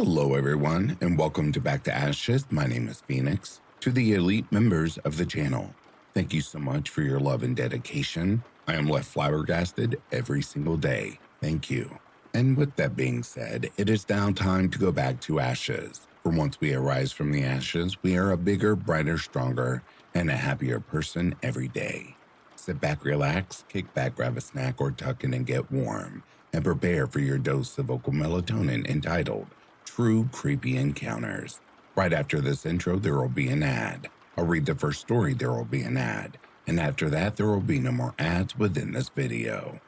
Hello, everyone, and welcome to Back to Ashes. My name is Phoenix. To the elite members of the channel, thank you so much for your love and dedication. I am left flabbergasted every single day. Thank you. And with that being said, it is now time to go back to ashes. For once we arise from the ashes, we are a bigger, brighter, stronger, and a happier person every day. Sit back, relax, kick back, grab a snack, or tuck in and get warm, and prepare for your dose of vocal melatonin entitled True Creepy Encounters. Right after this intro, there will be an ad. I'll read the first story, there will be an ad. And after that, there will be no more ads within this video.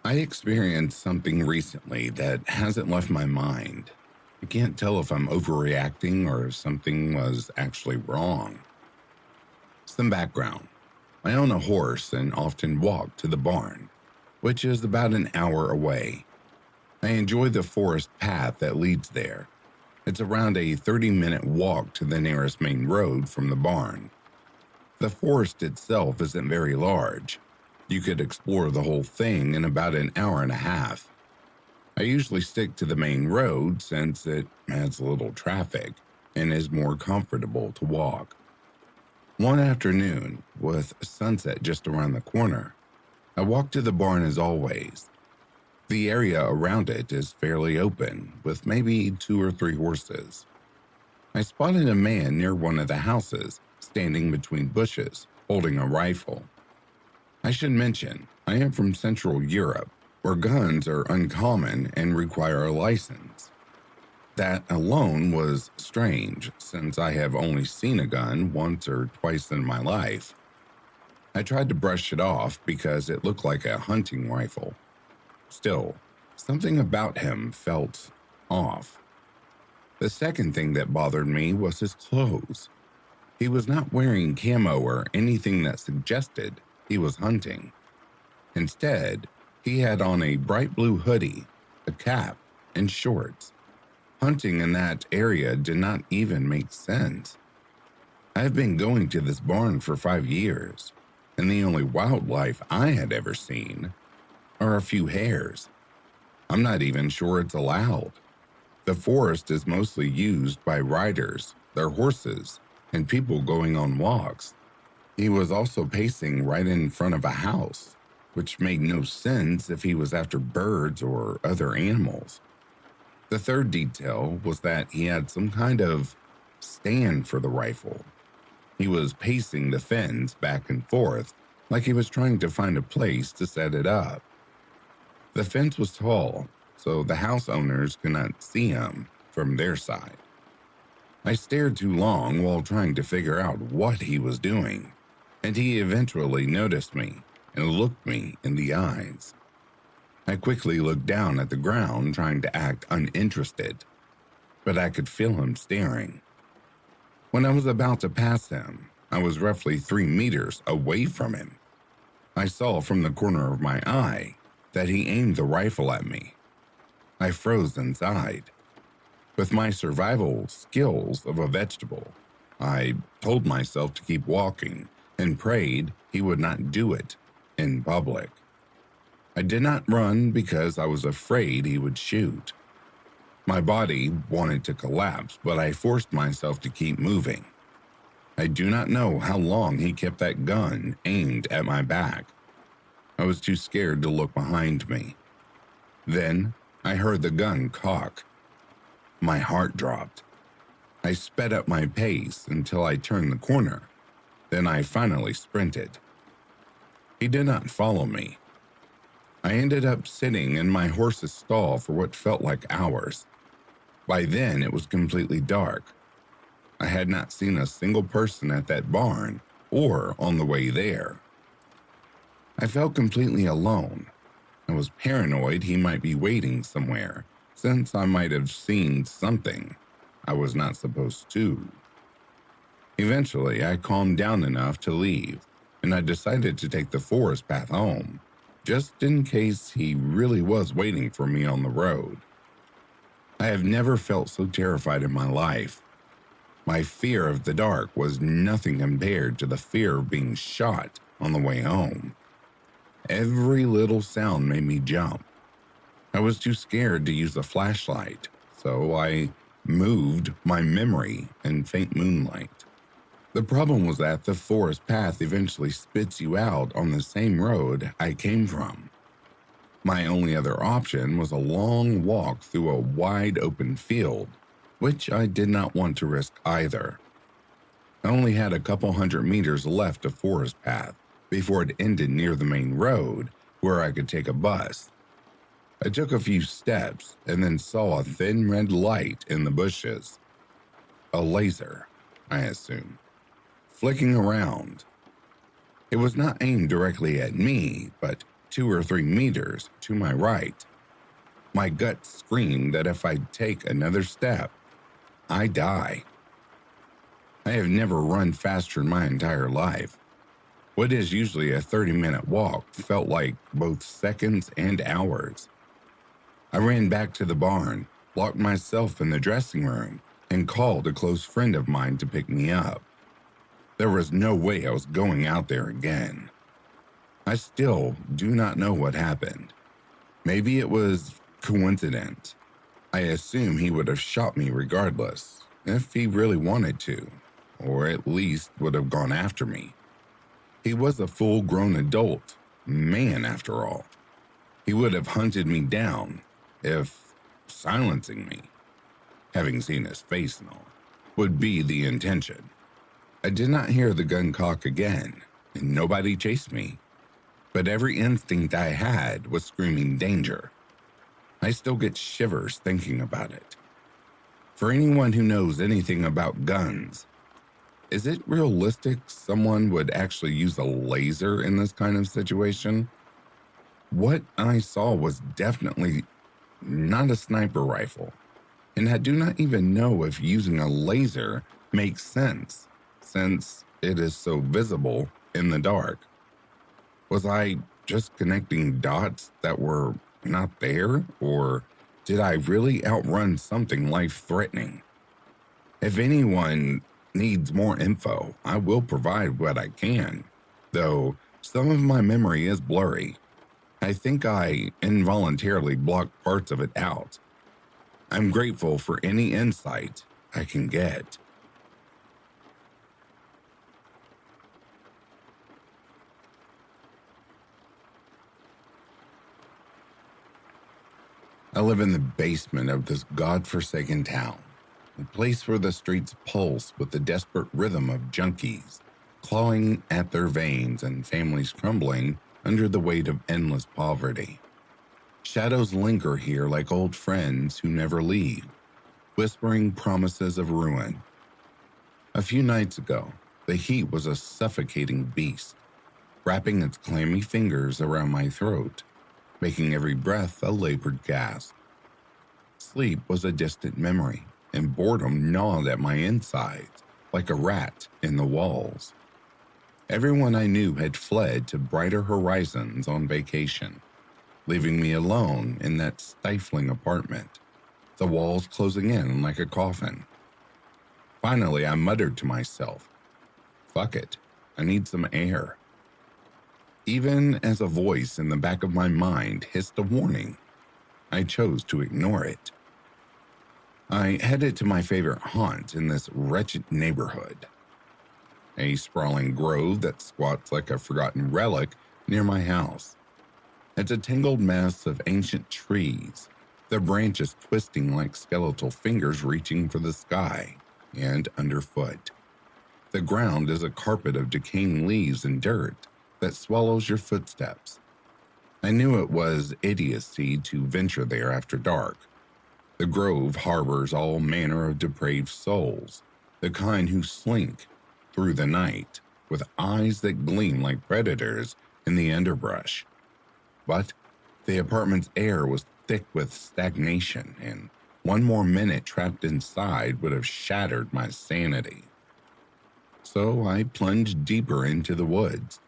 I experienced something recently that hasn't left my mind. I can't tell if I'm overreacting or if something was actually wrong. Some background. I own a horse and often walk to the barn, which is about an hour away. I enjoy the forest path that leads there. It's around a 30-minute walk to the nearest main road from the barn. The forest itself isn't very large. You could explore the whole thing in about an hour and a half. I usually stick to the main road since it has little traffic and is more comfortable to walk. One afternoon, with sunset just around the corner, I walked to the barn as always. The area around it is fairly open, with maybe 2 or 3 horses. I spotted a man near one of the houses, standing between bushes, holding a rifle. I should mention, I am from Central Europe, where guns are uncommon and require a license. That alone was strange, since I have only seen a gun once or twice in my life. I tried to brush it off because it looked like a hunting rifle. Still, something about him felt off. The second thing that bothered me was his clothes. He was not wearing camo or anything that suggested he was hunting. Instead, he had on a bright blue hoodie, a cap, and shorts. Hunting in that area did not even make sense. I've been going to this barn for 5 years, and the only wildlife I had ever seen are a few hares. I'm not even sure it's allowed. The forest is mostly used by riders, their horses, and people going on walks. He was also pacing right in front of a house, which made no sense if he was after birds or other animals. The third detail was that he had some kind of stand for the rifle. He was pacing the fence back and forth like he was trying to find a place to set it up. The fence was tall, so the house owners could not see him from their side. I stared too long while trying to figure out what he was doing, and he eventually noticed me and looked me in the eyes. I quickly looked down at the ground, trying to act uninterested, but I could feel him staring. When I was about to pass him, I was roughly 3 meters away from him. I saw from the corner of my eye that he aimed the rifle at me. I froze inside. With my survival skills of a vegetable, I told myself to keep walking and prayed he would not do it in public. I did not run because I was afraid he would shoot. My body wanted to collapse, but I forced myself to keep moving. I do not know how long he kept that gun aimed at my back. I was too scared to look behind me. Then I heard the gun cock. My heart dropped. I sped up my pace until I turned the corner. Then I finally sprinted. He did not follow me. I ended up sitting in my horse's stall for what felt like hours. By then, it was completely dark. I had not seen a single person at that barn or on the way there. I felt completely alone. I was paranoid he might be waiting somewhere, since I might have seen something I was not supposed to. Eventually, I calmed down enough to leave, and I decided to take the forest path home, just in case he really was waiting for me on the road. I have never felt so terrified in my life. My fear of the dark was nothing compared to the fear of being shot on the way home. Every little sound made me jump. I was too scared to use a flashlight, so I moved my memory in faint moonlight. The problem was that the forest path eventually spits you out on the same road I came from. My only other option was a long walk through a wide open field, which I did not want to risk either. I only had a couple hundred meters left of forest path before it ended near the main road where I could take a bus. I took a few steps and then saw a thin red light in the bushes. A laser, I assumed, flicking around. It was not aimed directly at me, but 2 or 3 meters to my right. My gut screamed that if I take another step, I die. I have never run faster in my entire life. What is usually a 30-minute walk felt like both seconds and hours. I ran back to the barn, locked myself in the dressing room, and called a close friend of mine to pick me up. There was no way I was going out there again. I still do not know what happened. Maybe it was coincidence. I assume he would have shot me regardless, if he really wanted to, or at least would have gone after me. He was a full-grown adult man after all. He would have hunted me down, if silencing me, having seen his face and all, would be the intention. I did not hear the gun cock again, and nobody chased me, but every instinct I had was screaming danger. I still get shivers thinking about it. For anyone who knows anything about guns, is it realistic someone would actually use a laser in this kind of situation? What I saw was definitely not a sniper rifle, and I do not even know if using a laser makes sense, since it is so visible in the dark. Was I just connecting dots that were not there, or did I really outrun something life-threatening? If anyone needs more info, I will provide what I can, though some of my memory is blurry. I think I involuntarily blocked parts of it out. I'm grateful for any insight I can get. I live in the basement of this godforsaken town, a place where the streets pulse with the desperate rhythm of junkies clawing at their veins and families crumbling under the weight of endless poverty. Shadows linger here like old friends who never leave, whispering promises of ruin. A few nights ago, the heat was a suffocating beast, wrapping its clammy fingers around my throat, making every breath a labored gasp. Sleep was a distant memory, and boredom gnawed at my insides like a rat in the walls. Everyone I knew had fled to brighter horizons on vacation, leaving me alone in that stifling apartment, the walls closing in like a coffin. Finally, I muttered to myself, "Fuck it, I need some air." Even as a voice in the back of my mind hissed a warning, I chose to ignore it. I headed to my favorite haunt in this wretched neighborhood, a sprawling grove that squats like a forgotten relic near my house. It's a tangled mess of ancient trees, their branches twisting like skeletal fingers reaching for the sky and underfoot. The ground is a carpet of decaying leaves and dirt that swallows your footsteps. I knew it was idiocy to venture there after dark. The grove harbors all manner of depraved souls, the kind who slink through the night with eyes that gleam like predators in the underbrush. But the apartment's air was thick with stagnation, and one more minute trapped inside would have shattered my sanity. So I plunged deeper into the woods,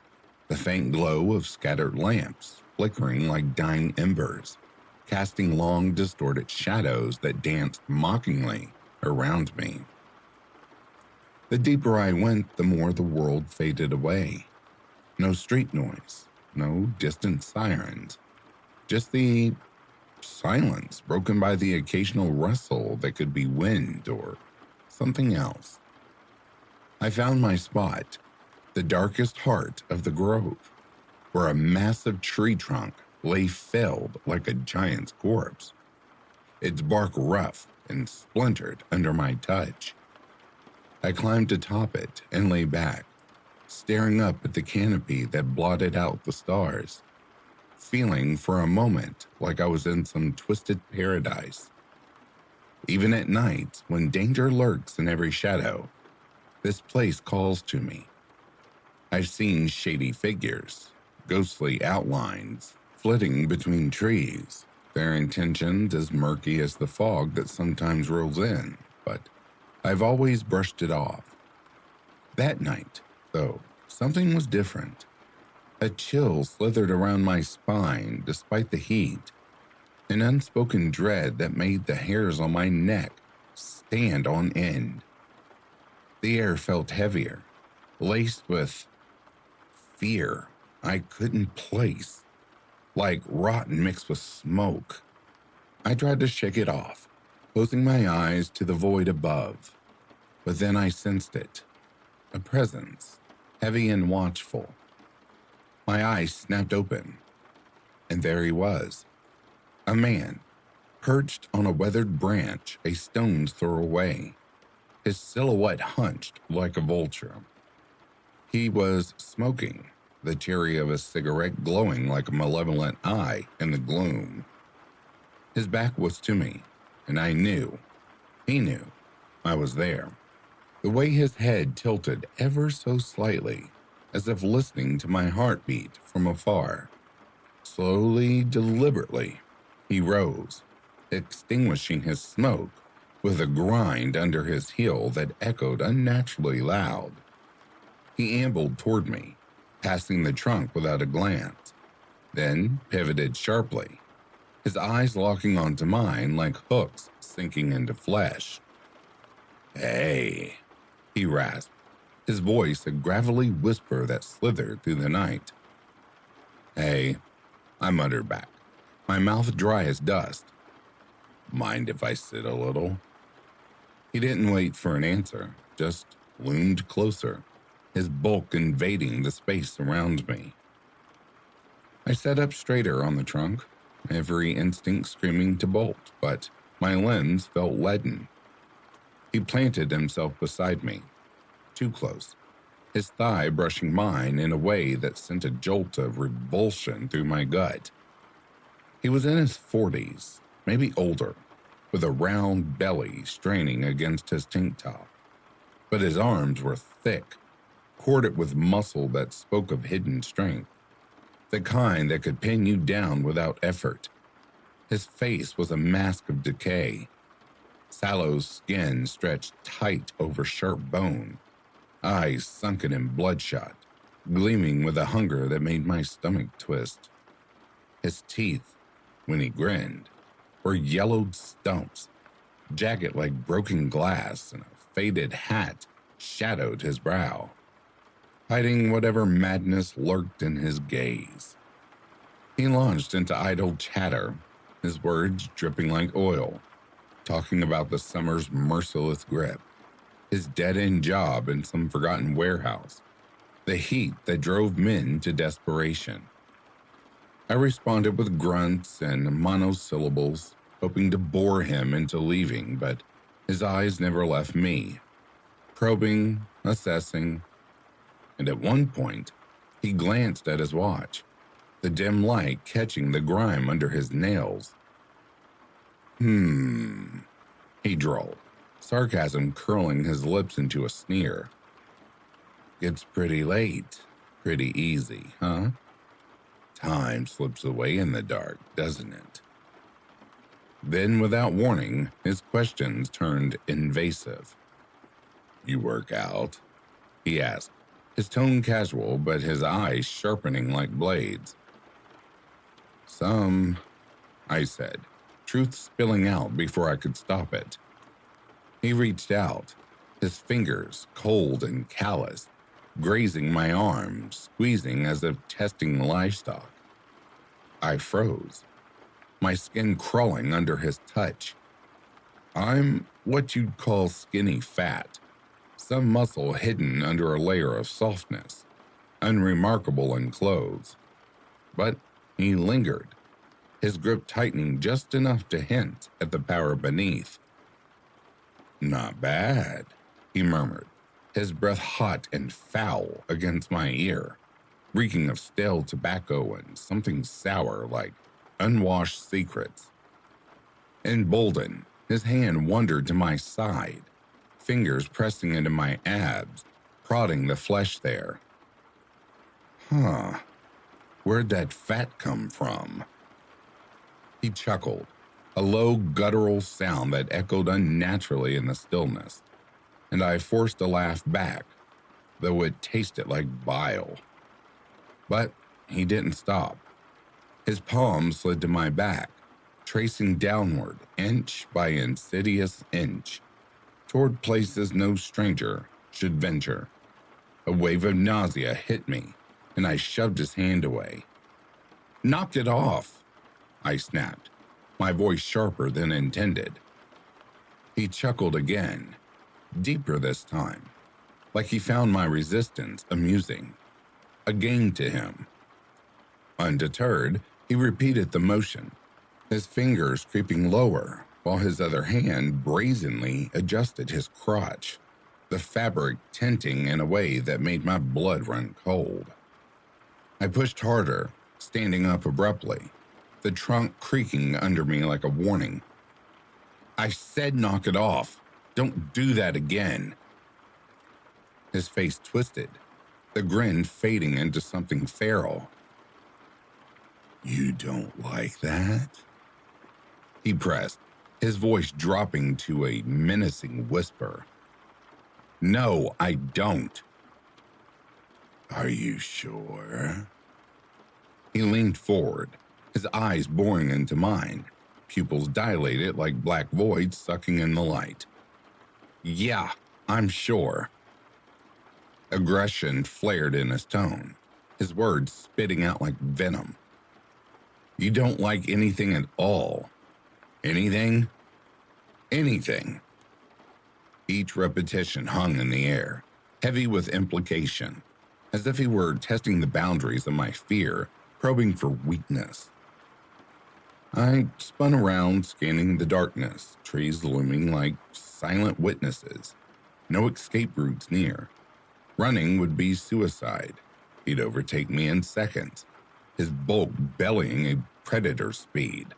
the faint glow of scattered lamps flickering like dying embers, casting long, distorted shadows that danced mockingly around me. The deeper I went, the more the world faded away. No street noise, no distant sirens, just the silence broken by the occasional rustle that could be wind or something else. I found my spot, the darkest heart of the grove, where a massive tree trunk lay felled like a giant's corpse, its bark rough and splintered under my touch. I climbed atop it and lay back, staring up at the canopy that blotted out the stars, feeling for a moment like I was in some twisted paradise. Even at night, when danger lurks in every shadow, this place calls to me. I've seen shady figures, ghostly outlines, flitting between trees, their intentions as murky as the fog that sometimes rolls in, but I've always brushed it off. That night, though, something was different. A chill slithered around my spine despite the heat, an unspoken dread that made the hairs on my neck stand on end. The air felt heavier, laced with fear I couldn't place, like rotten mixed with smoke. I tried to shake it off, closing my eyes to the void above, but then I sensed it, a presence, heavy and watchful. My eyes snapped open, and there he was, a man, perched on a weathered branch a stone's throw away, his silhouette hunched like a vulture. He was smoking, the cherry of a cigarette glowing like a malevolent eye in the gloom. His back was to me, and I knew, he knew, I was there. The way his head tilted ever so slightly, as if listening to my heartbeat from afar. Slowly, deliberately, he rose, extinguishing his smoke with a grind under his heel that echoed unnaturally loud. He ambled toward me, passing the trunk without a glance, then pivoted sharply, his eyes locking onto mine like hooks sinking into flesh. "Hey," he rasped, his voice a gravelly whisper that slithered through the night. "Hey," I muttered back, my mouth dry as dust. "Mind if I sit a little?" He didn't wait for an answer, just loomed closer, his bulk invading the space around me. I sat up straighter on the trunk, every instinct screaming to bolt, but my limbs felt leaden. He planted himself beside me, too close, his thigh brushing mine in a way that sent a jolt of revulsion through my gut. He was in his 40s, maybe older, with a round belly straining against his tank top, but his arms were thick, corded with muscle that spoke of hidden strength, the kind that could pin you down without effort. His face was a mask of decay, sallow skin stretched tight over sharp bone, eyes sunken and bloodshot, gleaming with a hunger that made my stomach twist. His teeth, when he grinned, were yellowed stumps, jagged like broken glass, and a faded hat shadowed his brow, hiding whatever madness lurked in his gaze. He launched into idle chatter, his words dripping like oil, talking about the summer's merciless grip, his dead-end job in some forgotten warehouse, the heat that drove men to desperation. I responded with grunts and monosyllables, hoping to bore him into leaving, but his eyes never left me, probing, assessing, and at one point, he glanced at his watch, the dim light catching the grime under his nails. He drawled, sarcasm curling his lips into a sneer. "Gets pretty late, pretty easy, huh? Time slips away in the dark, doesn't it?" Then, without warning, his questions turned invasive. "You work out?" he asked, his tone casual but his eyes sharpening like blades. "Some," I said, truth spilling out before I could stop it. He reached out, his fingers cold and calloused, grazing my arm, squeezing as if testing livestock. I froze, my skin crawling under his touch. I'm what you'd call skinny fat, some muscle hidden under a layer of softness, unremarkable in clothes. But he lingered, his grip tightening just enough to hint at the power beneath. "Not bad," he murmured, his breath hot and foul against my ear, reeking of stale tobacco and something sour like unwashed secrets. Emboldened, his hand wandered to my side, fingers pressing into my abs, prodding the flesh there. Where'd that fat come from? He chuckled, a low guttural sound that echoed unnaturally in the stillness, and I forced a laugh back, though it tasted like bile. But he didn't stop. His palm slid to my back, tracing downward inch by insidious inch, toward places no stranger should venture. A wave of nausea hit me, and I shoved his hand away. "Knock it off," I snapped, my voice sharper than intended. He chuckled again, deeper this time, like he found my resistance amusing, a game to him. Undeterred, he repeated the motion, his fingers creeping lower while his other hand brazenly adjusted his crotch, the fabric tinting in a way that made my blood run cold. I pushed harder, standing up abruptly, the trunk creaking under me like a warning. "I said knock it off. Don't do that again." His face twisted, the grin fading into something feral. "You don't like that?" he pressed, his voice dropping to a menacing whisper. "No, I don't." "Are you sure?" He leaned forward, his eyes boring into mine, pupils dilated like black voids sucking in the light. "Yeah, I'm sure." Aggression flared in his tone, his words spitting out like venom. "You don't like anything at all. Anything? Anything." Each repetition hung in the air, heavy with implication, as if he were testing the boundaries of my fear, probing for weakness. I spun around, scanning the darkness, trees looming like silent witnesses, no escape routes near. Running would be suicide. He'd overtake me in seconds, his bulk bellying a predator speed.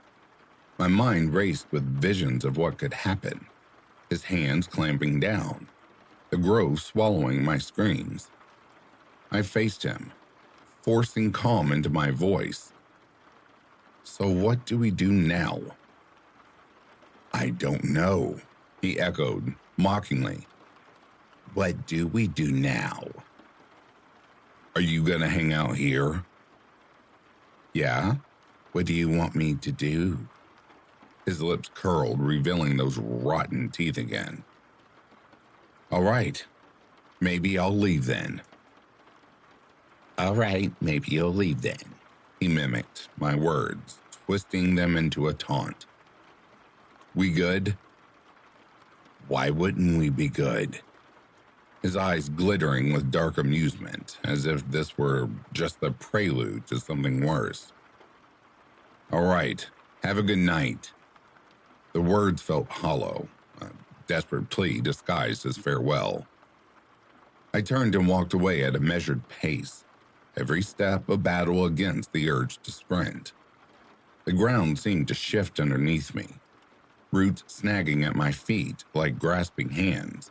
My mind raced with visions of what could happen, his hands clamping down, the growth swallowing my screams. I faced him, forcing calm into my voice. "So what do we do now?" "I don't know," he echoed, mockingly. "What do we do now?" "Are you gonna hang out here?" "Yeah? What do you want me to do?" His lips curled, revealing those rotten teeth again. "All right, maybe I'll leave then." "All right, maybe you'll leave then," he mimicked my words, twisting them into a taunt. "We good?" "Why wouldn't we be good?" His eyes glittering with dark amusement, as if this were just the prelude to something worse. "All right, have a good night." The words felt hollow, a desperate plea disguised as farewell. I turned and walked away at a measured pace, every step a battle against the urge to sprint. The ground seemed to shift underneath me, roots snagging at my feet like grasping hands.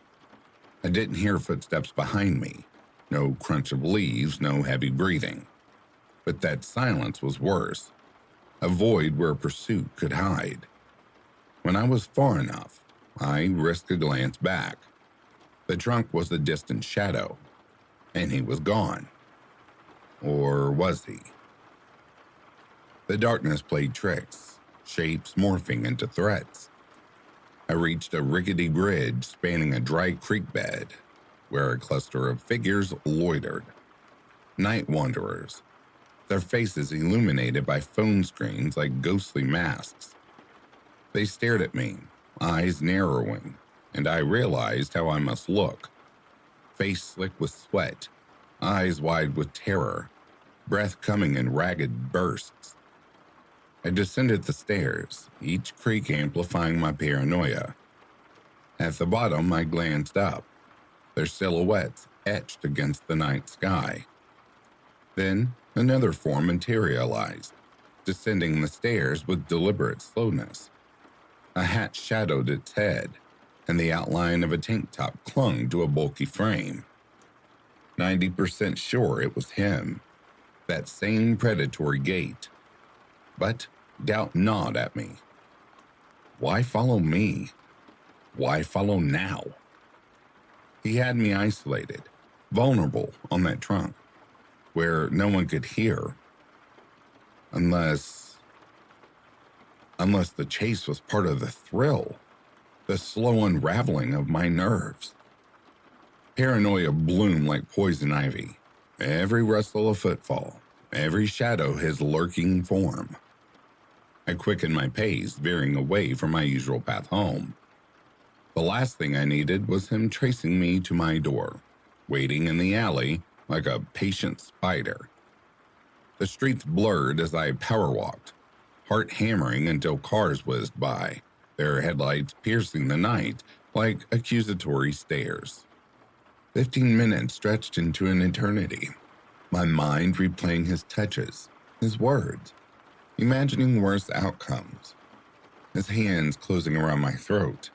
I didn't hear footsteps behind me, no crunch of leaves, no heavy breathing. But that silence was worse, a void where pursuit could hide. When I was far enough, I risked a glance back. The trunk was a distant shadow, and he was gone. Or was he? The darkness played tricks, shapes morphing into threats. I reached a rickety bridge spanning a dry creek bed, where a cluster of figures loitered. Night wanderers, their faces illuminated by phone screens like ghostly masks. They stared at me, eyes narrowing, and I realized how I must look. Face slick with sweat, eyes wide with terror, breath coming in ragged bursts. I descended the stairs, each creak amplifying my paranoia. At the bottom, I glanced up, their silhouettes etched against the night sky. Then, another form materialized, descending the stairs with deliberate slowness. A hat shadowed its head, and the outline of a tank top clung to a bulky frame. 90% sure it was him, that same predatory gait. But doubt gnawed at me. Why follow me? Why follow now? He had me isolated, vulnerable on that trunk, where no one could hear. Unless the chase was part of the thrill, the slow unraveling of my nerves. Paranoia bloomed like poison ivy, every rustle a footfall, every shadow his lurking form. I quickened my pace, veering away from my usual path home. The last thing I needed was him tracing me to my door, waiting in the alley like a patient spider. The streets blurred as I power-walked, heart hammering until cars whizzed by, their headlights piercing the night like accusatory stares. 15 minutes stretched into an eternity, my mind replaying his touches, his words, imagining worse outcomes, his hands closing around my throat,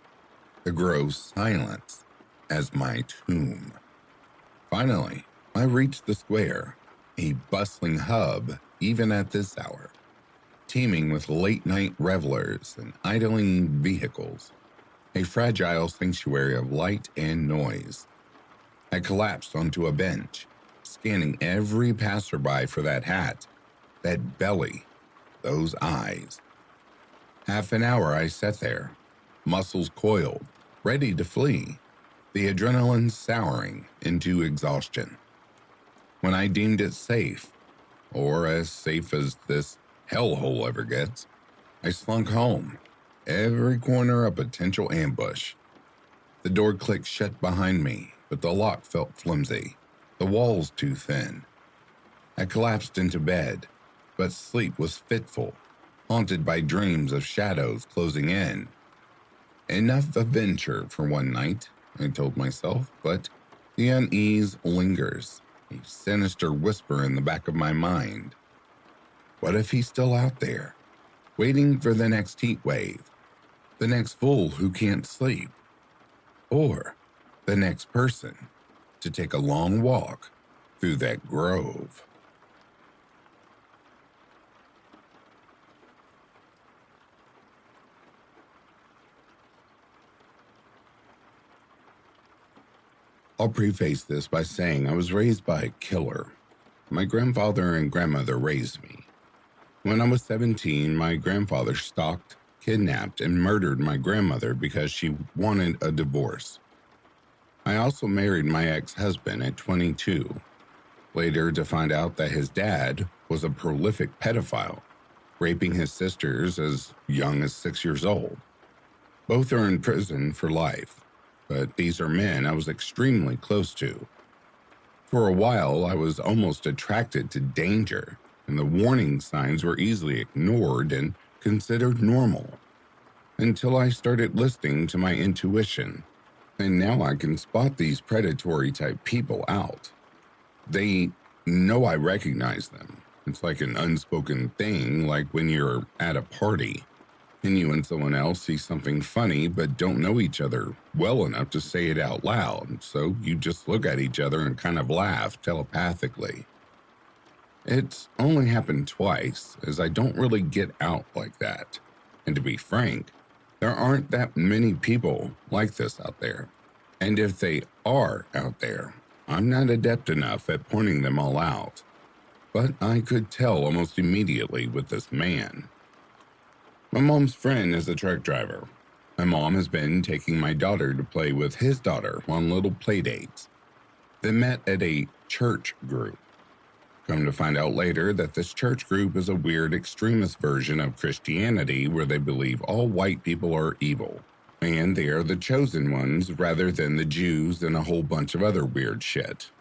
the gross silence as my tomb. Finally, I reached the square, a bustling hub even at this hour, teeming with late-night revelers and idling vehicles, a fragile sanctuary of light and noise. I collapsed onto a bench, scanning every passerby for that hat, that belly, those eyes. Half an hour I sat there, muscles coiled, ready to flee, the adrenaline souring into exhaustion. When I deemed it safe, or as safe as this hellhole ever gets, I slunk home, every corner a potential ambush. The door clicked shut behind me, but the lock felt flimsy, the walls too thin. I collapsed into bed, but sleep was fitful, haunted by dreams of shadows closing in. Enough adventure for one night, I told myself, but the unease lingers, a sinister whisper in the back of my mind. What if he's still out there, waiting for the next heat wave, the next fool who can't sleep, or the next person to take a long walk through that grove? I'll preface this by saying I was raised by a killer. My grandfather and grandmother raised me. When I was 17, my grandfather stalked, kidnapped, and murdered my grandmother because she wanted a divorce. I also married my ex-husband at 22, later to find out that his dad was a prolific pedophile, raping his sisters as young as 6 years old. Both are in prison for life, but these are men I was extremely close to. For a while, I was almost attracted to danger, and the warning signs were easily ignored and considered normal, until I started listening to my intuition, and now I can spot these predatory-type people out. They know I recognize them. It's like an unspoken thing, like when you're at a party and you and someone else see something funny but don't know each other well enough to say it out loud, so you just look at each other and kind of laugh telepathically. It's only happened twice, as I don't really get out like that. And to be frank, there aren't that many people like this out there. And if they are out there, I'm not adept enough at pointing them all out. But I could tell almost immediately with this man. My mom's friend is a truck driver, My mom has been taking my daughter to play with his daughter on little play dates. They met at a church group. Come to find out later that this church group is a weird extremist version of Christianity where they believe all white people are evil, and they are the chosen ones rather than the Jews and a whole bunch of other weird shit.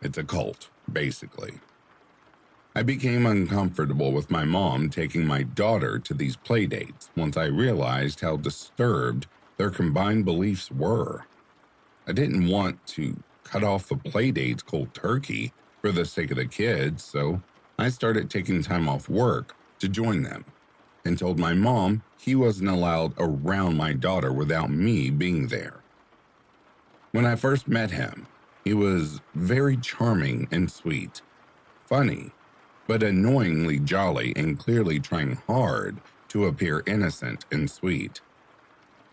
It's a cult, basically. I became uncomfortable with my mom taking my daughter to these play dates once I realized how disturbed their combined beliefs were. I didn't want to cut off the play dates cold turkey for the sake of the kids, so I started taking time off work to join them and told my mom he wasn't allowed around my daughter without me being there. When I first met him, he was very charming and sweet, funny, but annoyingly jolly and clearly trying hard to appear innocent and sweet.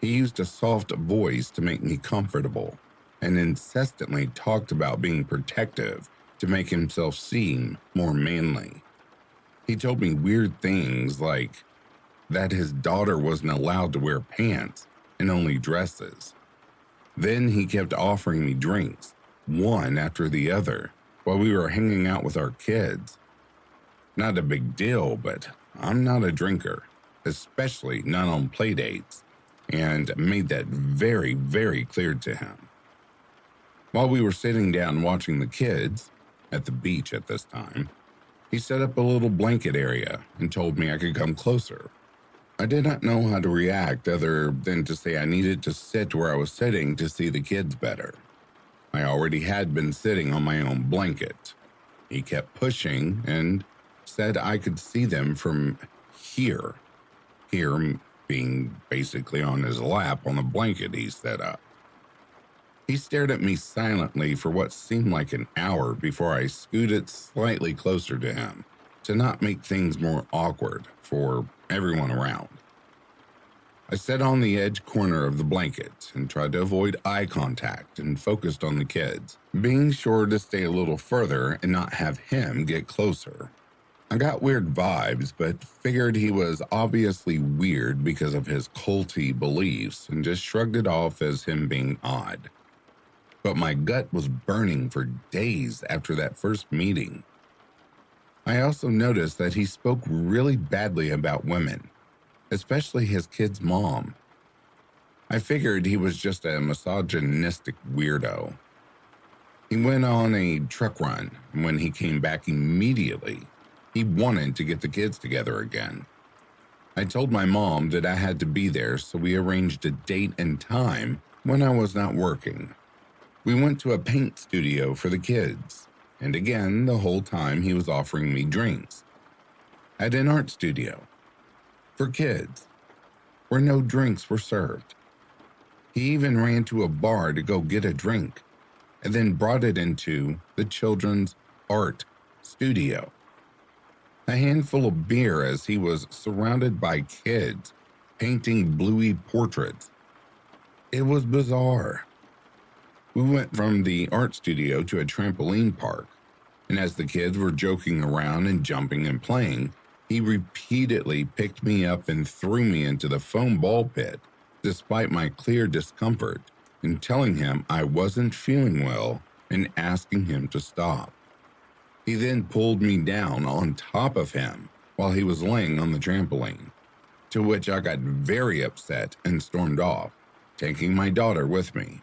He used a soft voice to make me comfortable and incessantly talked about being protective to make himself seem more manly. He told me weird things like that his daughter wasn't allowed to wear pants and only dresses. Then he kept offering me drinks, one after the other, while we were hanging out with our kids. Not a big deal, but I'm not a drinker, especially not on play dates, and made that very, very clear to him. While we were sitting down watching the kids, at the beach at this time, he set up a little blanket area and told me I could come closer. I did not know how to react other than to say I needed to sit where I was sitting to see the kids better. I already had been sitting on my own blanket. He kept pushing and said I could see them from here. Here being basically on his lap on the blanket he set up. He stared at me silently for what seemed like an hour before I scooted slightly closer to him to not make things more awkward for everyone around. I sat on the edge corner of the blanket and tried to avoid eye contact and focused on the kids, being sure to stay a little further and not have him get closer. I got weird vibes, but figured he was obviously weird because of his culty beliefs and just shrugged it off as him being odd. But my gut was burning for days after that first meeting. I also noticed that he spoke really badly about women, especially his kid's mom. I figured he was just a misogynistic weirdo. He went on a truck run, and when he came back immediately, he wanted to get the kids together again. I told my mom that I had to be there, so we arranged a date and time when I was not working. We went to a paint studio for the kids, and again, the whole time he was offering me drinks. At an art studio, for kids, where no drinks were served. He even ran to a bar to go get a drink, and then brought it into the children's art studio. A handful of beer as he was surrounded by kids, painting bluey portraits. It was bizarre. We went from the art studio to a trampoline park, and as the kids were joking around and jumping and playing, he repeatedly picked me up and threw me into the foam ball pit, despite my clear discomfort, and telling him I wasn't feeling well and asking him to stop. He then pulled me down on top of him while he was laying on the trampoline, to which I got very upset and stormed off, taking my daughter with me.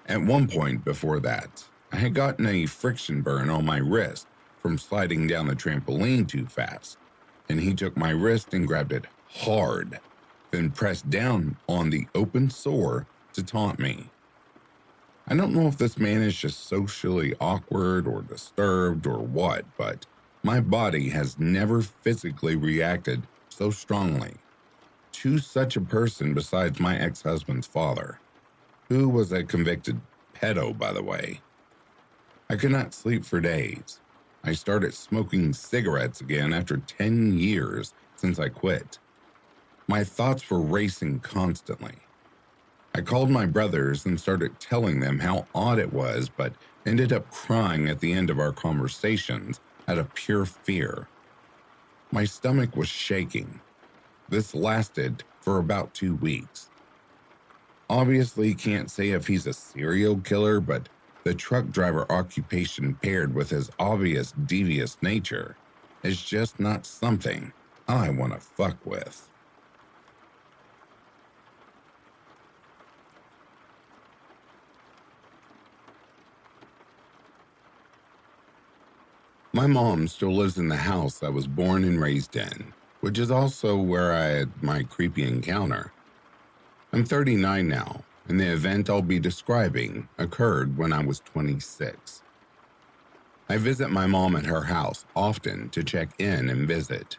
At one point before that, I had gotten a friction burn on my wrist from sliding down the trampoline too fast, and he took my wrist and grabbed it hard, then pressed down on the open sore to taunt me. I don't know if this man is just socially awkward or disturbed or what, but my body has never physically reacted so strongly to such a person besides my ex-husband's father, who was a convicted pedo, by the way. I could not sleep for days. I started smoking cigarettes again after 10 years since I quit. My thoughts were racing constantly. I called my brothers and started telling them how odd it was, but ended up crying at the end of our conversations out of pure fear. My stomach was shaking. This lasted for about 2 weeks. Obviously, can't say if he's a serial killer, but the truck driver occupation paired with his obvious devious nature is just not something I want to fuck with. My mom still lives in the house I was born and raised in, which is also where I had my creepy encounter. I'm 39 now, and the event I'll be describing occurred when I was 26. I visit my mom at her house often to check in and visit.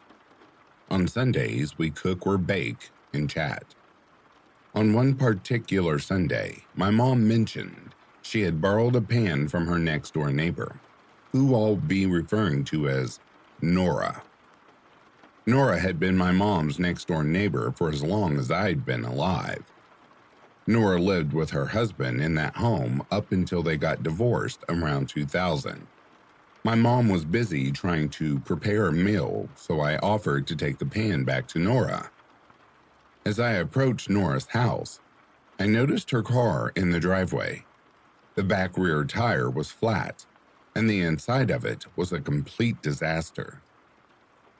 On Sundays, we cook or bake and chat. On one particular Sunday, my mom mentioned she had borrowed a pan from her next-door neighbor, who I'll be referring to as Nora. Nora had been my mom's next-door neighbor for as long as I'd been alive. Nora lived with her husband in that home up until they got divorced around 2000. My mom was busy trying to prepare a meal, so I offered to take the pan back to Nora. As I approached Nora's house, I noticed her car in the driveway. The back rear tire was flat, and the inside of it was a complete disaster.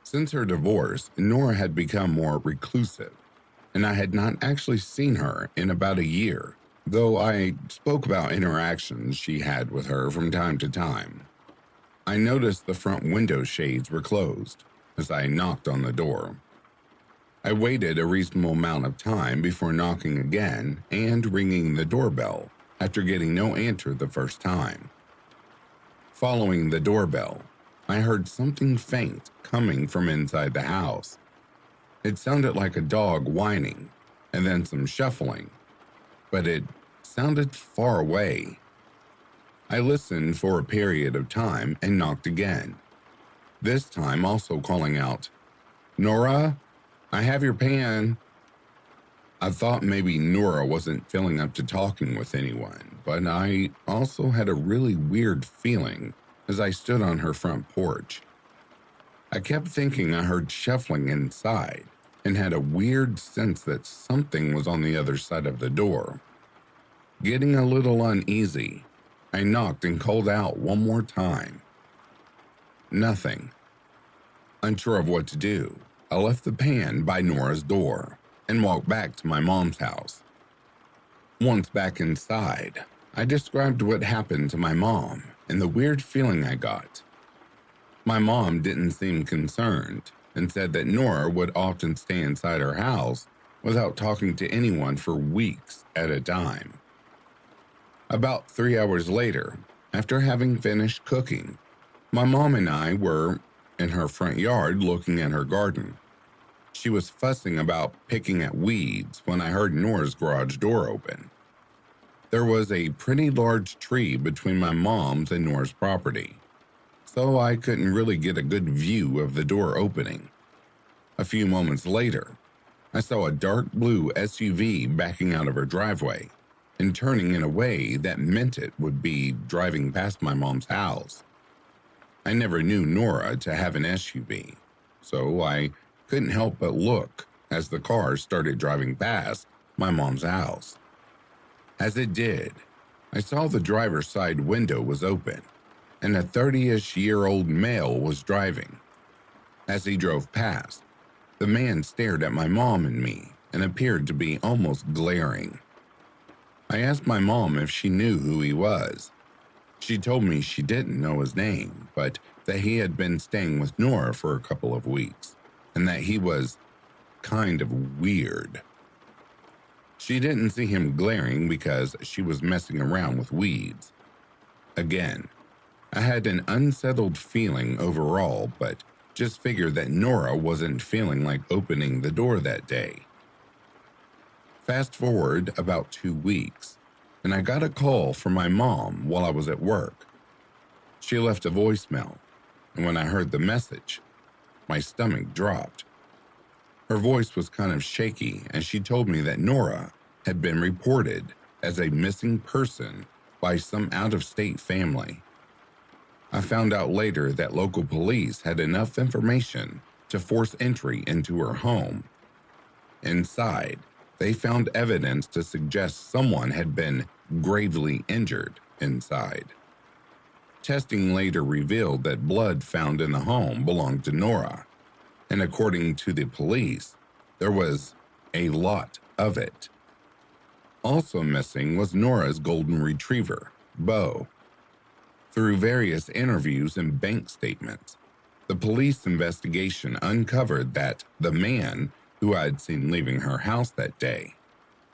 Since her divorce, Nora had become more reclusive, and I had not actually seen her in about a year, though I spoke about interactions she had with her from time to time. I noticed the front window shades were closed as I knocked on the door. I waited a reasonable amount of time before knocking again and ringing the doorbell after getting no answer the first time. Following the doorbell, I heard something faint coming from inside the house. It sounded like a dog whining and then some shuffling, but it sounded far away. I listened for a period of time and knocked again, this time also calling out, "Nora, I have your pan." I thought maybe Nora wasn't feeling up to talking with anyone, but I also had a really weird feeling as I stood on her front porch. I kept thinking I heard shuffling inside and had a weird sense that something was on the other side of the door. Getting a little uneasy, I knocked and called out one more time. Nothing. Unsure of what to do, I left the pan by Nora's door and walked back to my mom's house. Once back inside, I described what happened to my mom and the weird feeling I got. My mom didn't seem concerned and said that Nora would often stay inside her house without talking to anyone for weeks at a time. About 3 hours later, after having finished cooking, my mom and I were in her front yard looking at her garden. She was fussing about picking at weeds when I heard Nora's garage door open. There was a pretty large tree between my mom's and Nora's property, so I couldn't really get a good view of the door opening. A few moments later, I saw a dark blue SUV backing out of her driveway and turning in a way that meant it would be driving past my mom's house. I never knew Nora to have an SUV, so I couldn't help but look as the car started driving past my mom's house. As it did, I saw the driver's side window was open, and a 30-ish-year-old male was driving. As he drove past, the man stared at my mom and me and appeared to be almost glaring. I asked my mom if she knew who he was. She told me she didn't know his name, but that he had been staying with Nora for a couple of weeks, and that he was kind of weird. She didn't see him glaring because she was messing around with weeds. Again, I had an unsettled feeling overall, but just figured that Nora wasn't feeling like opening the door that day. Fast forward about 2 weeks, and I got a call from my mom while I was at work. She left a voicemail, and when I heard the message, my stomach dropped. Her voice was kind of shaky, and she told me that Nora had been reported as a missing person by some out-of-state family. I found out later that local police had enough information to force entry into her home. Inside, They found evidence to suggest someone had been gravely injured inside. Testing later revealed that blood found in the home belonged to Nora, and according to the police, there was a lot of it. Also missing was Nora's golden retriever, Bo. Through various interviews and bank statements, the police investigation uncovered that the man who I had seen leaving her house that day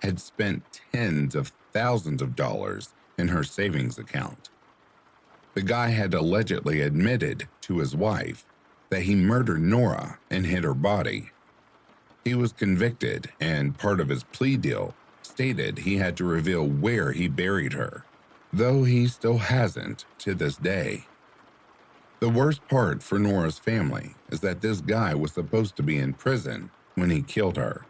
had spent tens of thousands of dollars in her savings account. The guy had allegedly admitted to his wife that he murdered Nora and hid her body. He was convicted, and part of his plea deal stated he had to reveal where he buried her, though he still hasn't to this day. The worst part for Nora's family is that this guy was supposed to be in prison when he killed her.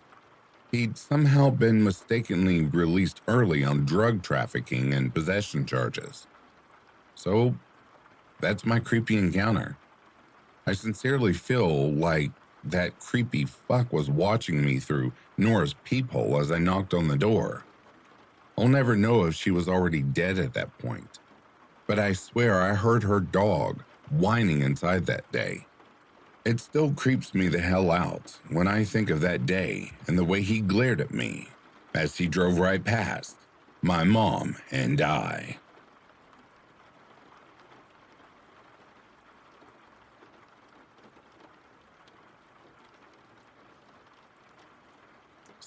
He'd somehow been mistakenly released early on drug trafficking and possession charges. So, that's my creepy encounter. I sincerely feel like that creepy fuck was watching me through Nora's peephole as I knocked on the door. I'll never know if she was already dead at that point, but I swear I heard her dog whining inside that day. It still creeps me the hell out when I think of that day and the way he glared at me as he drove right past my mom and I.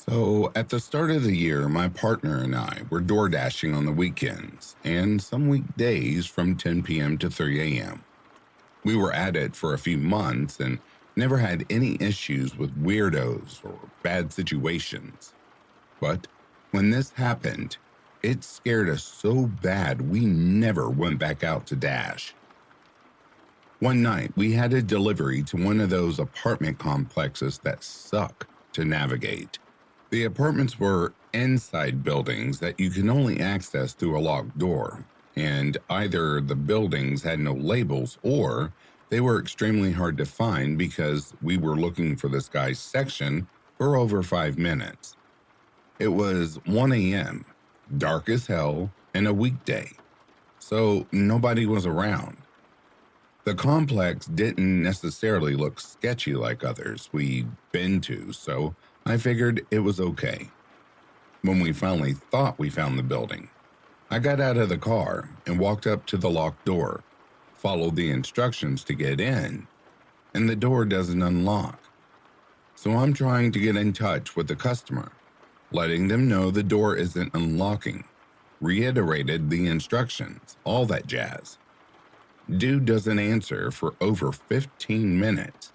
So, at the start of the year, my partner and I were door dashing on the weekends and some weekdays from 10 p.m. to 3 a.m. We were at it for a few months and never had any issues with weirdos or bad situations. But when this happened, it scared us so bad we never went back out to dash. One night, we had a delivery to one of those apartment complexes that suck to navigate. The apartments were inside buildings that you can only access through a locked door, and either the buildings had no labels or they were extremely hard to find because we were looking for this guy's section for over 5 minutes. It was 1 a.m., dark as hell, and a weekday, so nobody was around. The complex didn't necessarily look sketchy like others we'd been to, so I figured it was okay. When we finally thought we found the building, I got out of the car and walked up to the locked door, followed the instructions to get in, and the door doesn't unlock. So I'm trying to get in touch with the customer, letting them know the door isn't unlocking, reiterated the instructions, all that jazz. Dude doesn't answer for over 15 minutes.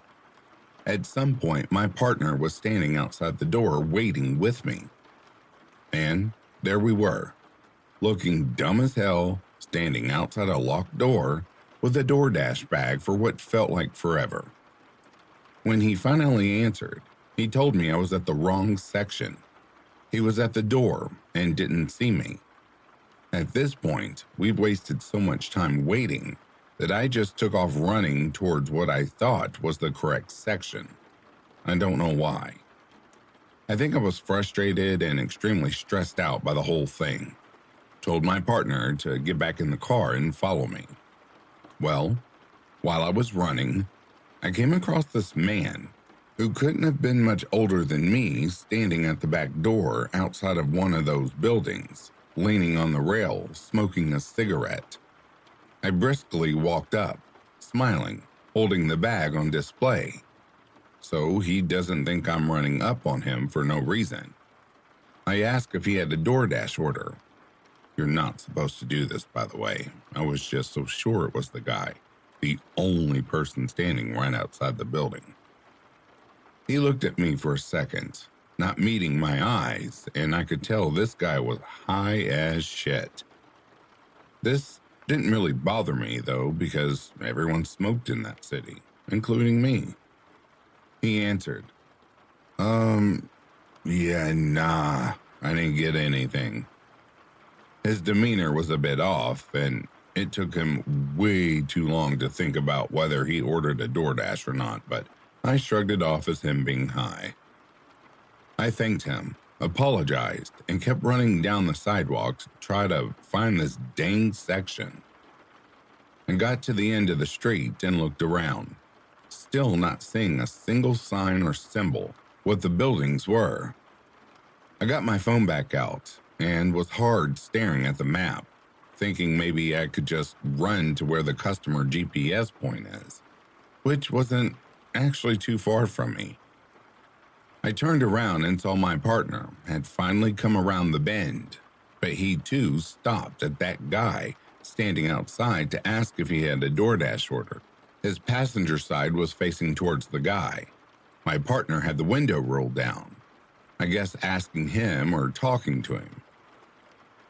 At some point, my partner was standing outside the door waiting with me. And there we were, looking dumb as hell, standing outside a locked door with a DoorDash bag for what felt like forever. When he finally answered, he told me I was at the wrong section. He was at the door and didn't see me. At this point, we'd wasted so much time waiting that I just took off running towards what I thought was the correct section. I don't know why. I think I was frustrated and extremely stressed out by the whole thing. Told my partner to get back in the car and follow me. Well, while I was running, I came across this man who couldn't have been much older than me standing at the back door outside of one of those buildings, leaning on the rail, smoking a cigarette. I briskly walked up, smiling, holding the bag on display, so he doesn't think I'm running up on him for no reason. I asked if he had a DoorDash order. You're not supposed to do this, by the way. I was just so sure it was the guy, the only person standing right outside the building. He looked at me for a second, not meeting my eyes, and I could tell this guy was high as shit. This didn't really bother me, though, because everyone smoked in that city, including me. He answered, yeah, nah, I didn't get anything. His demeanor was a bit off, and it took him way too long to think about whether he ordered a DoorDash or not, but I shrugged it off as him being high. I thanked him, apologized, and kept running down the sidewalk to try to find this dang section. I got to the end of the street and looked around, still not seeing a single sign or symbol what the buildings were. I got my phone back out and was hard staring at the map, thinking maybe I could just run to where the customer GPS point is, which wasn't actually too far from me. I turned around and saw my partner had finally come around the bend, but he too stopped at that guy standing outside to ask if he had a DoorDash order. His passenger side was facing towards the guy. My partner had the window rolled down, I guess asking him or talking to him.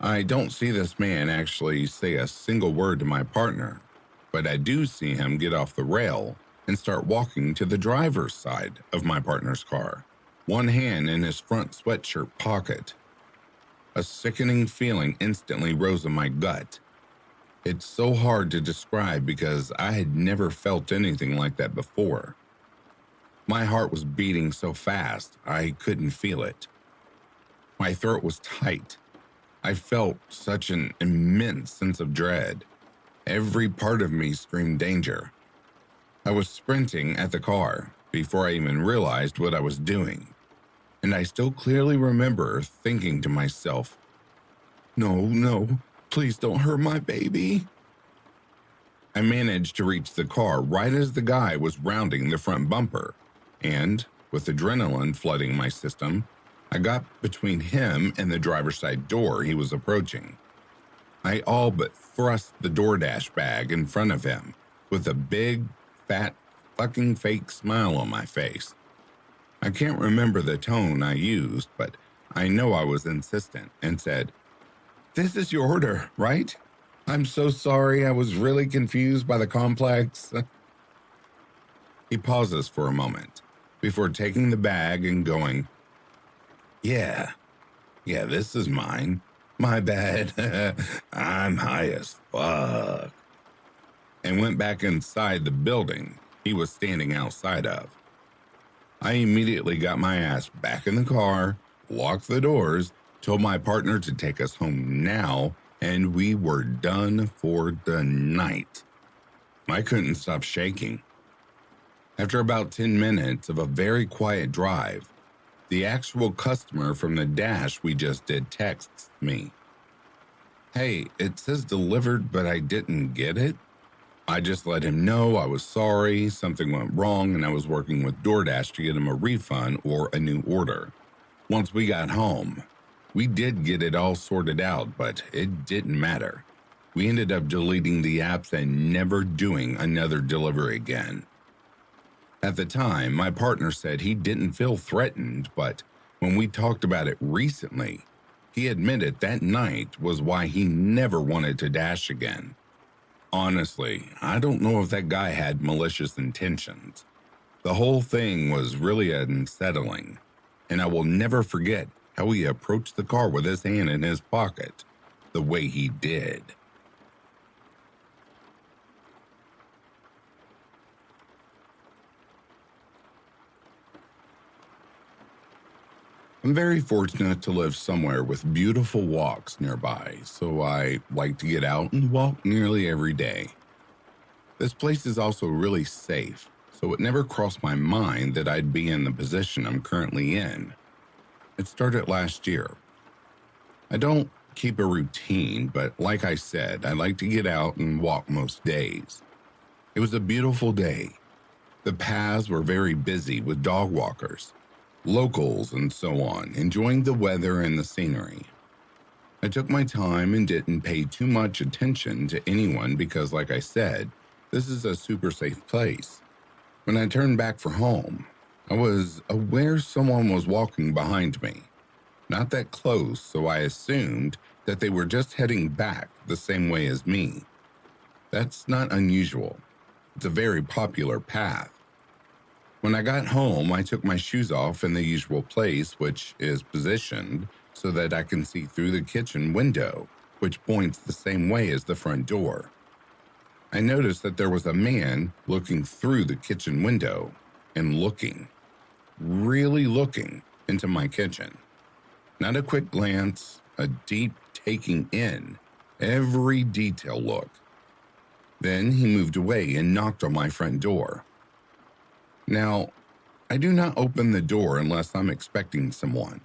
I don't see this man actually say a single word to my partner, but I do see him get off the rail and start walking to the driver's side of my partner's car, one hand in his front sweatshirt pocket. A sickening feeling instantly rose in my gut. It's so hard to describe because I had never felt anything like that before. My heart was beating so fast I couldn't feel it. My throat was tight. I felt such an immense sense of dread. Every part of me screamed danger. I was sprinting at the car before I even realized what I was doing, and I still clearly remember thinking to myself, No, please don't hurt my baby." I managed to reach the car right as the guy was rounding the front bumper, and, with adrenaline flooding my system, I got between him and the driver's side door he was approaching. I all but thrust the DoorDash bag in front of him with a big, fat, fucking fake smile on my face. I can't remember the tone I used, but I know I was insistent and said, "This is your order, right? I'm so sorry, I was really confused by the complex." He pauses for a moment before taking the bag and going, Yeah, this is mine. My bad. I'm high as fuck." And went back inside the building he was standing outside of. I immediately got my ass back in the car, locked the doors, told my partner to take us home now, and we were done for the night. I couldn't stop shaking. After about 10 minutes of a very quiet drive, the actual customer from the dash we just did texts me, "Hey, it says delivered, but I didn't get it." I just let him know I was sorry, something went wrong, and I was working with DoorDash to get him a refund or a new order. Once we got home, we did get it all sorted out, but it didn't matter. We ended up deleting the apps and never doing another delivery again. At the time, my partner said he didn't feel threatened, but when we talked about it recently, he admitted that night was why he never wanted to dash again. Honestly, I don't know if that guy had malicious intentions. The whole thing was really unsettling, and I will never forget how he approached the car with his hand in his pocket, the way he did. I'm very fortunate to live somewhere with beautiful walks nearby, so I like to get out and walk nearly every day. This place is also really safe, so it never crossed my mind that I'd be in the position I'm currently in. It started last year. I don't keep a routine, but like I said, I like to get out and walk most days. It was a beautiful day. The paths were very busy with dog walkers, locals, and so on, enjoying the weather and the scenery. I took my time and didn't pay too much attention to anyone because, like I said, this is a super safe place. When I turned back for home, I was aware someone was walking behind me. Not that close, so I assumed that they were just heading back the same way as me. That's not unusual. It's a very popular path. When I got home, I took my shoes off in the usual place, which is positioned so that I can see through the kitchen window, which points the same way as the front door. I noticed that there was a man looking through the kitchen window and looking, really looking into my kitchen. Not a quick glance, a deep taking in every detail look. Then he moved away and knocked on my front door. Now, I do not open the door unless I'm expecting someone.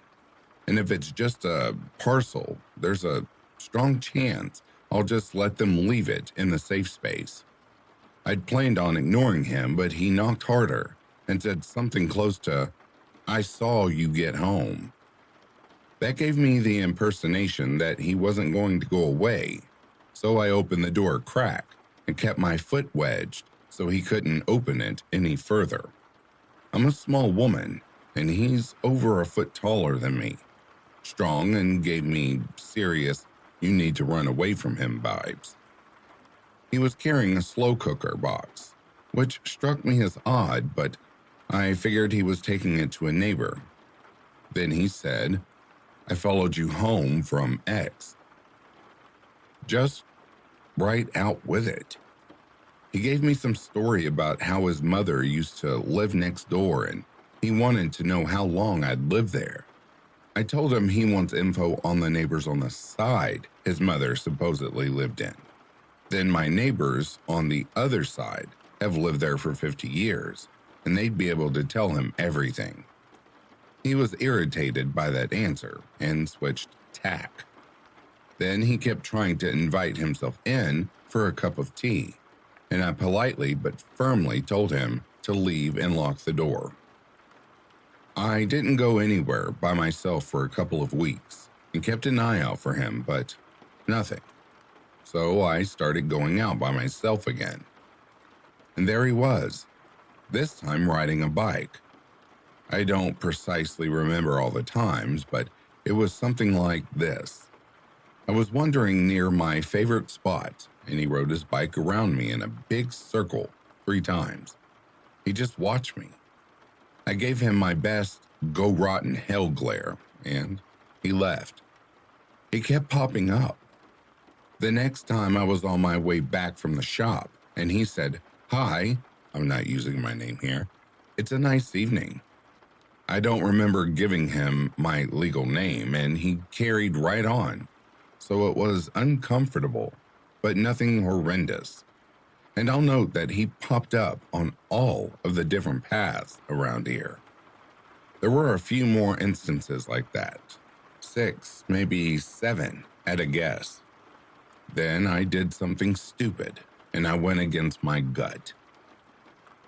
And if it's just a parcel, there's a strong chance I'll just let them leave it in the safe space. I'd planned on ignoring him, but he knocked harder and said something close to, "I saw you get home." That gave me the impersonation that he wasn't going to go away, so I opened the door a crack and kept my foot wedged so he couldn't open it any further. I'm a small woman, and he's over a foot taller than me, strong, and gave me serious, "you need to run away from him" vibes. He was carrying a slow cooker box, which struck me as odd, but I figured he was taking it to a neighbor. Then he said, "I followed you home from X." Just right out with it. He gave me some story about how his mother used to live next door, and he wanted to know how long I'd lived there. I told him he wants info on the neighbors on the side his mother supposedly lived in. Then my neighbors on the other side have lived there for 50 years, and they'd be able to tell him everything. He was irritated by that answer and switched tack. Then he kept trying to invite himself in for a cup of tea, and I politely but firmly told him to leave and lock the door. I didn't go anywhere by myself for a couple of weeks and kept an eye out for him, but nothing. So I started going out by myself again. And there he was, this time riding a bike. I don't precisely remember all the times, but it was something like this. I was wandering near my favorite spot, and he rode his bike around me in a big circle 3 times. He just watched me. I gave him my best "go rotten hell" glare, and he left. He kept popping up. The next time I was on my way back from the shop, and he said, "Hi," I'm not using my name here, "it's a nice evening." I don't remember giving him my legal name, and he carried right on. So it was uncomfortable, but nothing horrendous. And I'll note that he popped up on all of the different paths around here. There were a few more instances like that. 6, maybe 7 at a guess. Then I did something stupid, and I went against my gut.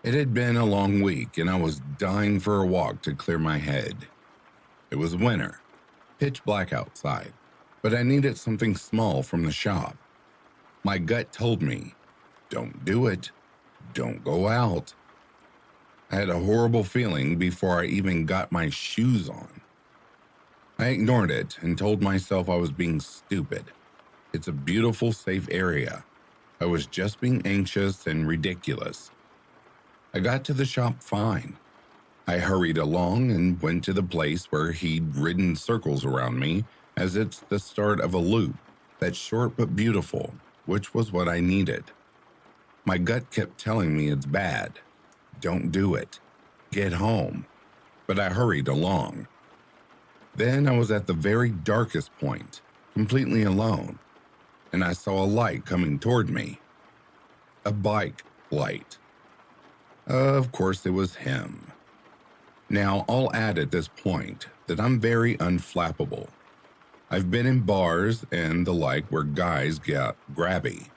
It had been a long week, and I was dying for a walk to clear my head. It was winter, pitch black outside, but I needed something small from the shop. My gut told me, don't do it, don't go out. I had a horrible feeling before I even got my shoes on. I ignored it and told myself I was being stupid. It's a beautiful, safe area. I was just being anxious and ridiculous. I got to the shop fine. I hurried along and went to the place where he'd ridden circles around me, as it's the start of a loop that's short but beautiful, which was what I needed. My gut kept telling me it's bad. Don't do it. Get home. But I hurried along. Then I was at the very darkest point, completely alone, and I saw a light coming toward me. A bike light. Of course, it was him. Now, I'll add at this point that I'm very unflappable. I've been in bars and the like where guys get grabby.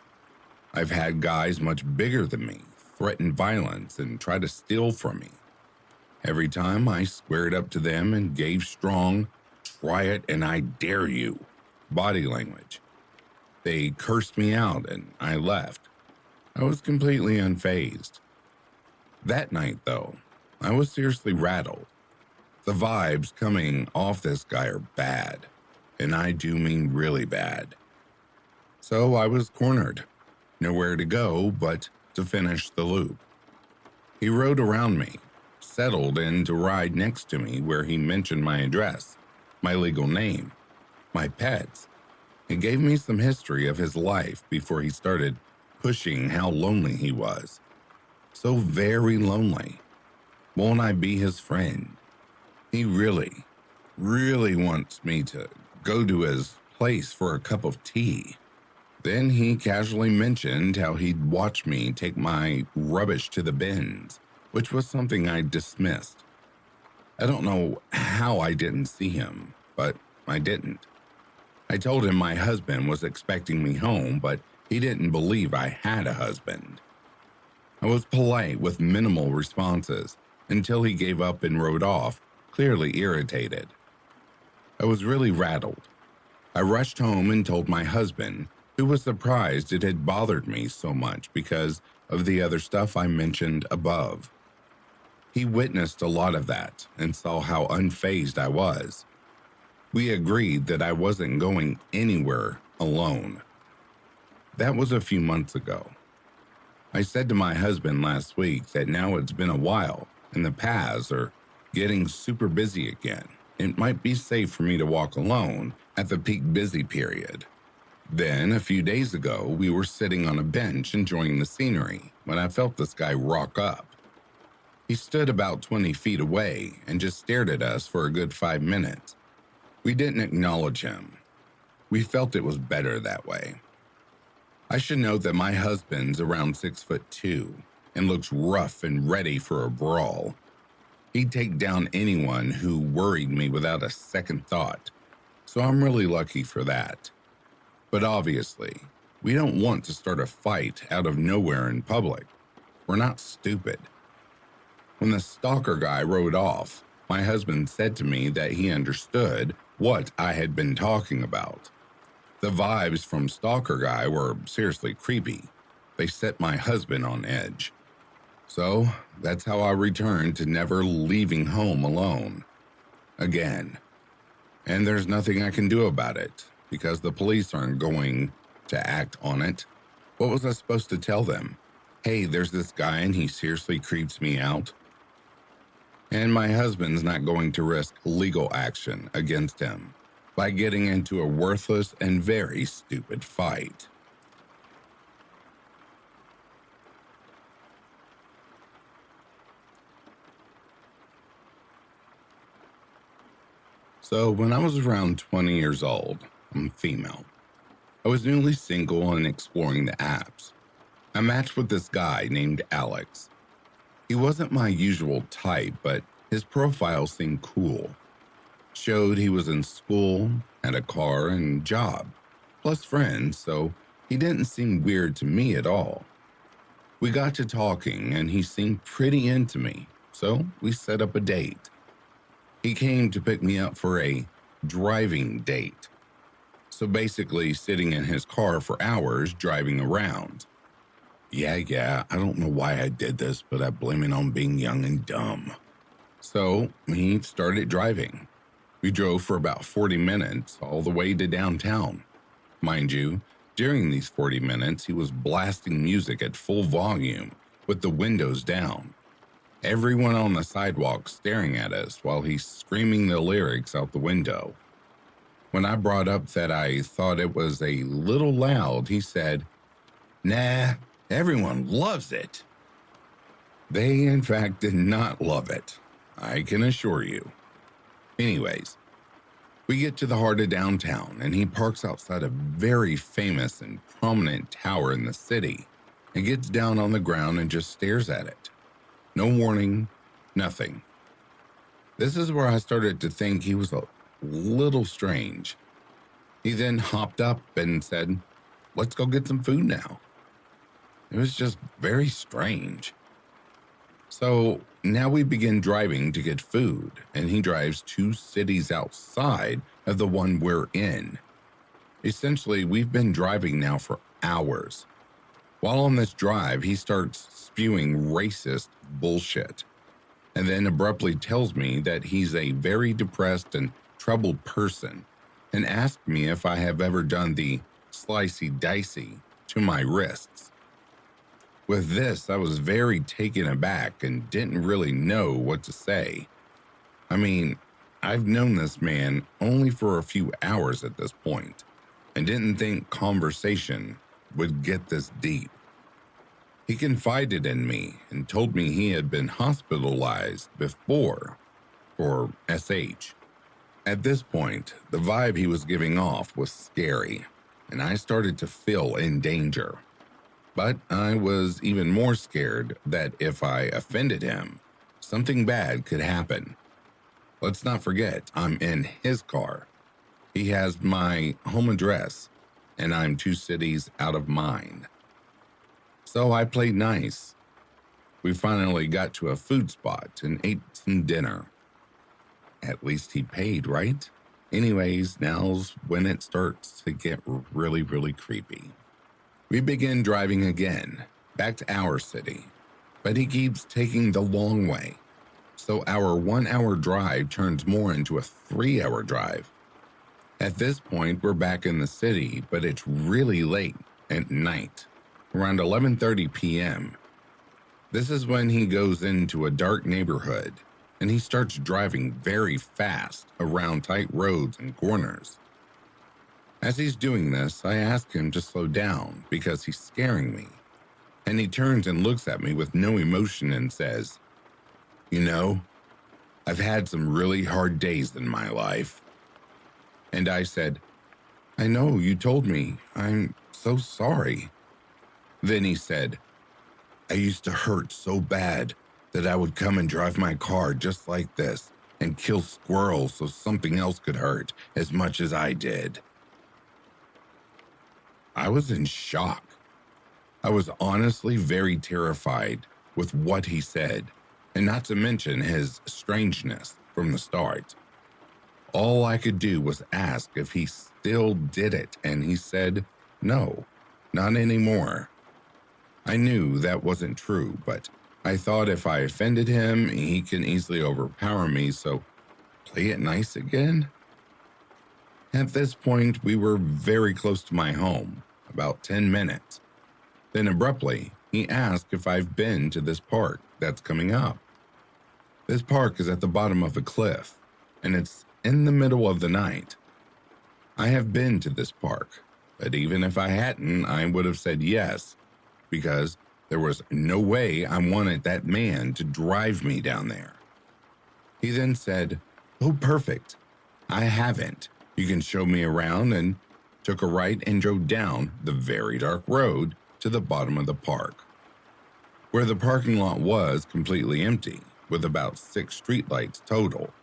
I've had guys much bigger than me threaten violence and try to steal from me. Every time I squared up to them and gave strong, "try it and I dare you" body language. They cursed me out and I left. I was completely unfazed. That night, though, I was seriously rattled. The vibes coming off this guy are bad, and I do mean really bad. So I was cornered, nowhere to go but to finish the loop. He rode around me, settled in to ride next to me where he mentioned my address, my legal name, my pets, and gave me some history of his life before he started pushing how lonely he was. So very lonely. Won't I be his friend? He really, really wants me to go to his place for a cup of tea. Then he casually mentioned how he'd watch me take my rubbish to the bins, which was something I dismissed. I don't know how I didn't see him, but I didn't. I told him my husband was expecting me home, but he didn't believe I had a husband. I was polite with minimal responses until he gave up and rode off, clearly irritated. I was really rattled. I rushed home and told my husband, who was surprised it had bothered me so much because of the other stuff I mentioned above. He witnessed a lot of that and saw how unfazed I was. We agreed that I wasn't going anywhere alone. That was a few months ago. I said to my husband last week that now it's been a while and the paths are getting super busy again. It might be safe for me to walk alone at the peak busy period. Then, a few days ago, we were sitting on a bench enjoying the scenery when I felt this guy rock up. He stood about 20 feet away and just stared at us for a good 5 minutes. We didn't acknowledge him. We felt it was better that way. I should note that my husband's around 6'2" and looks rough and ready for a brawl. He'd take down anyone who worried me without a second thought, so I'm really lucky for that. But obviously, we don't want to start a fight out of nowhere in public. We're not stupid. When the stalker guy rode off, my husband said to me that he understood what I had been talking about. The vibes from stalker guy were seriously creepy. They set my husband on edge. So that's how I returned to never leaving home alone. Again. And there's nothing I can do about it, because the police aren't going to act on it. What was I supposed to tell them? Hey, there's this guy and he seriously creeps me out. And my husband's not going to risk legal action against him by getting into a worthless and very stupid fight. So when I was around 20 years old, I'm female. I was newly single and exploring the apps. I matched with this guy named Alex. He wasn't my usual type, but his profile seemed cool. Showed he was in school, had a car and job, plus friends, so he didn't seem weird to me at all. We got to talking and he seemed pretty into me, so we set up a date. He came to pick me up for a driving date. So basically sitting in his car for hours driving around. Yeah, I don't know why I did this, but I blame it on being young and dumb. So he started driving. We drove for about 40 minutes all the way to downtown. Mind you, during these 40 minutes, he was blasting music at full volume with the windows down. Everyone on the sidewalk staring at us while he's screaming the lyrics out the window. When I brought up that I thought it was a little loud, he said, "Nah, everyone loves it." They, in fact, did not love it, I can assure you. Anyways, we get to the heart of downtown and he parks outside a very famous and prominent tower in the city and gets down on the ground and just stares at it. No warning, nothing. This is where I started to think he was a little strange. He then hopped up and said, "Let's go get some food now." It was just very strange. So now we begin driving to get food, and he drives 2 cities outside of the one we're in. Essentially, we've been driving now for hours. While on this drive, he starts spewing racist bullshit, and then abruptly tells me that he's a very depressed and troubled person, and asked me if I have ever done the slicey-dicey to my wrists. With this, I was very taken aback and didn't really know what to say. I mean, I've known this man only for a few hours at this point, and didn't think conversation would get this deep. He confided in me and told me he had been hospitalized before for SH. At this point, the vibe he was giving off was scary, and I started to feel in danger. But I was even more scared that if I offended him, something bad could happen. Let's not forget, I'm in his car. He has my home address, and I'm 2 cities out of mine. So I played nice. We finally got to a food spot and ate some dinner. At least he paid, right? Anyways, now's when it starts to get really creepy. We begin driving again, back to our city, but he keeps taking the long way. So our 1-hour drive turns more into a 3-hour drive. At this point, we're back in the city, but it's really late at night, around 11:30 p.m. This is when he goes into a dark neighborhood, and he starts driving very fast around tight roads and corners. As he's doing this, I ask him to slow down because he's scaring me, and he turns and looks at me with no emotion and says, "You know, I've had some really hard days in my life." And I said, "I know, you told me. I'm so sorry." Then he said, "I used to hurt so bad that I would come and drive my car just like this and kill squirrels so something else could hurt as much as I did." I was in shock. I was honestly very terrified with what he said, and not to mention his strangeness from the start. All I could do was ask if he still did it, and he said, "No, not anymore." I knew that wasn't true, but I thought if I offended him, he can easily overpower me, so play it nice again? At this point, we were very close to my home, about 10 minutes. Then abruptly, he asked if I've been to this park that's coming up. This park is at the bottom of a cliff, and it's in the middle of the night. I have been to this park, but even if I hadn't, I would have said yes, because there was no way I wanted that man to drive me down there. He then said, "Oh, perfect. I haven't. You can show me around," and took a right and drove down the very dark road to the bottom of the park, where the parking lot was completely empty, with about 6 streetlights total.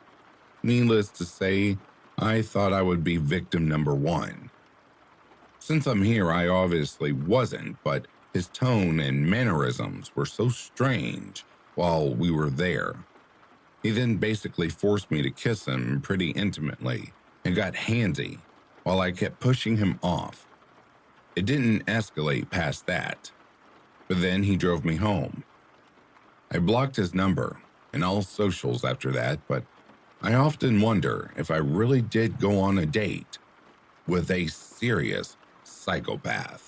Needless to say, I thought I would be victim number 1. Since I'm here, I obviously wasn't, but his tone and mannerisms were so strange while we were there. He then basically forced me to kiss him pretty intimately and got handsy while I kept pushing him off. It didn't escalate past that, but then he drove me home. I blocked his number and all socials after that, but I often wonder if I really did go on a date with a serious psychopath.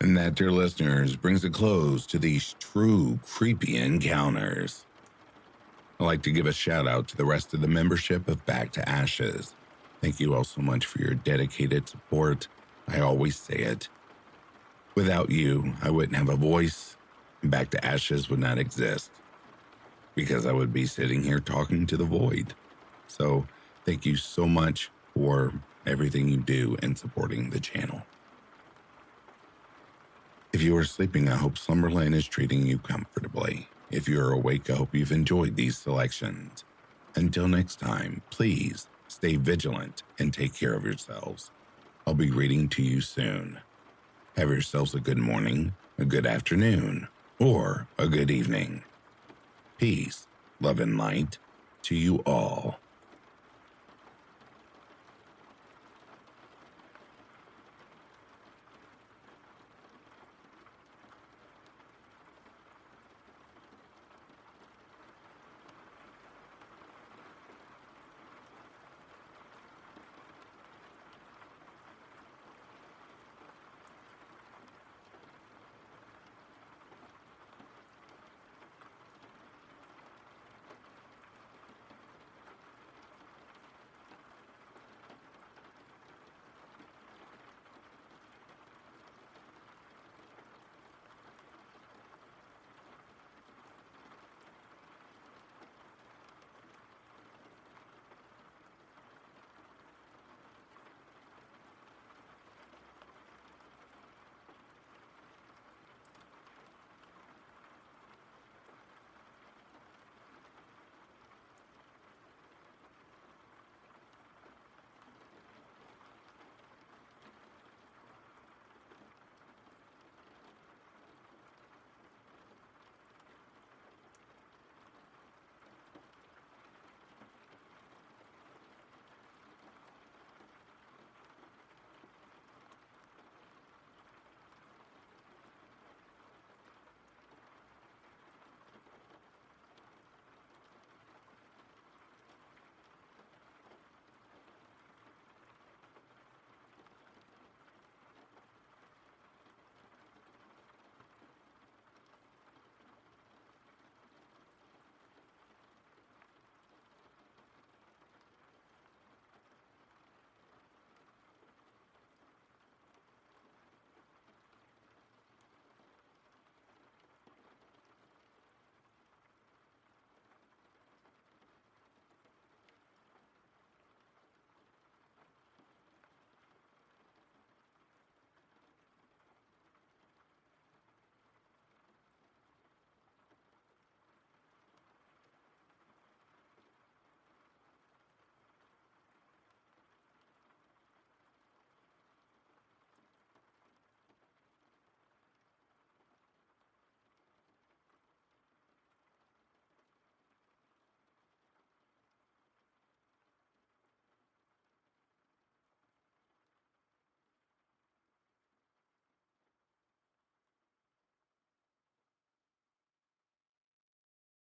And that, dear listeners, brings a close to these true creepy encounters. I'd like to give a shout out to the rest of the membership of BackToAshes. Thank you all so much for your dedicated support. I always say it. Without you, I wouldn't have a voice, and BackToAshes would not exist, because I would be sitting here talking to the void. So thank you so much for everything you do in supporting the channel. If you are sleeping, I hope Slumberland is treating you comfortably. If you are awake, I hope you've enjoyed these selections. Until next time, please stay vigilant and take care of yourselves. I'll be reading to you soon. Have yourselves a good morning, a good afternoon, or a good evening. Peace, love, and light to you all.